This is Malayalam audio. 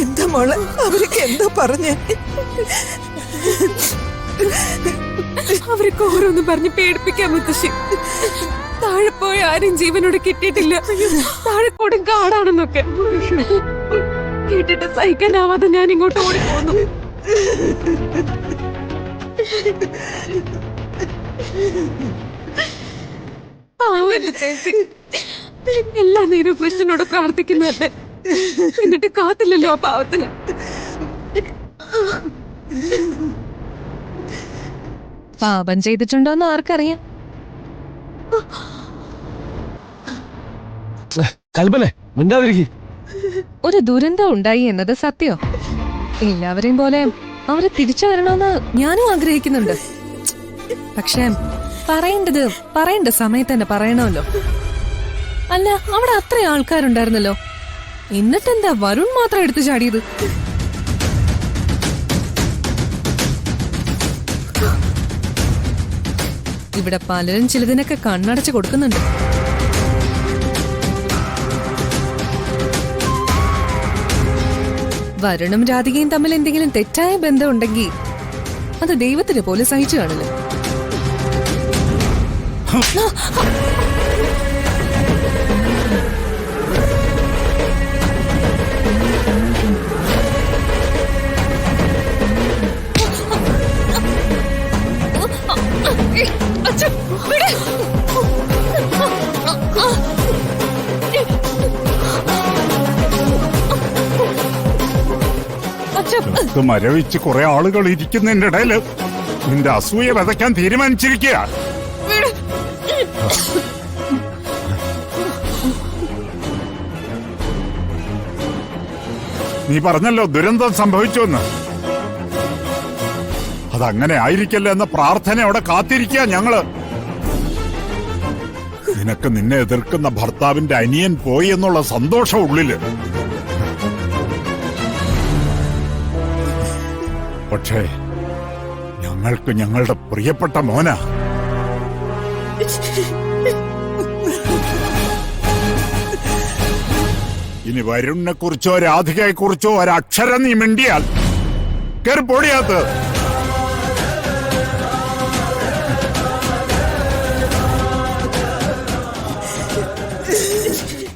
എന്താ മോളെ, അവരൊക്കെ എന്താ പറഞ്ഞേ? അവരൊക്കെ ഓരോന്നും പറഞ്ഞ് പേടിപ്പിക്കാൻ മുത്തശ്ശി. താഴെ പോയി ആരും ജീവനോട് കിട്ടിയിട്ടില്ല, താഴെ കൊടും കാടാണെന്നൊക്കെ കേട്ടിട്ട് സഹിക്കാനാവാതെ ഞാൻ ഇങ്ങോട്ട് ഓടിപ്പോന്നു. ചേച്ചി എല്ലാ നേരവും കൃഷ്ണനോട് പ്രാർത്ഥിക്കുന്നതല്ലേ, എന്നിട്ട് കാത്തില്ലല്ലോ ആ പാവത്തിന്. പാപം ചെയ്തിട്ടുണ്ടോന്ന് ആർക്കറിയാം. കൽപ്പനെ മിണ്ടാതിരിക്കും. ഒരു ദുരന്തം ഉണ്ടായി എന്നത് സത്യോ. എല്ലാവരെയും പോലെ അവരെ തിരിച്ചു വരണമെന്ന് ഞാനും ആഗ്രഹിക്കുന്നുണ്ട്. പക്ഷെ പറയേണ്ട സമയത്ത് തന്നെ പറയണമല്ലോ. അല്ല, അവിടെ അത്ര ആൾക്കാരുണ്ടായിരുന്നല്ലോ, എന്നിട്ടെന്താ വരുൺ മാത്രം എടുത്തു ചാടിയത്? ഇവിടെ പലരും ചിലതിനൊക്കെ കണ്ണടച്ച് കൊടുക്കുന്നുണ്ട്. വരുണും രാധികയും തമ്മിൽ എന്തെങ്കിലും തെറ്റായ ബന്ധം ഉണ്ടെങ്കിൽ അത് ദൈവത്തിന് പോലെ സഹിച്ചു കാണില്ല. മരവിച്ച് കുറെ ആളുകൾ ഇരിക്കുന്നതിന്റെ ഇടയില് നിന്റെ അസൂയ വിതയ്ക്കാൻ തീരുമാനിച്ചിരിക്കുക. നീ പറഞ്ഞല്ലോ ദുരന്തം സംഭവിച്ചുവെന്ന്. അതങ്ങനെ ആയിരിക്കല്ലോ എന്ന പ്രാർത്ഥനയോടെ കാത്തിരിക്കുക ഞങ്ങള്. നിനക്ക് നിന്നെ എതിർക്കുന്ന ഭർത്താവിന്റെ അനിയൻ പോയി എന്നുള്ള സന്തോഷം ഉള്ളില്. പക്ഷേ ഞങ്ങൾക്ക് ഞങ്ങളുടെ പ്രിയപ്പെട്ട മോന. ഇനി വരുണിനെ കുറിച്ചോ രാധികയെ കുറിച്ചോ ഒരക്ഷരം നീ മിണ്ടിയാൽ കേറി പൊടിയാത്ത്.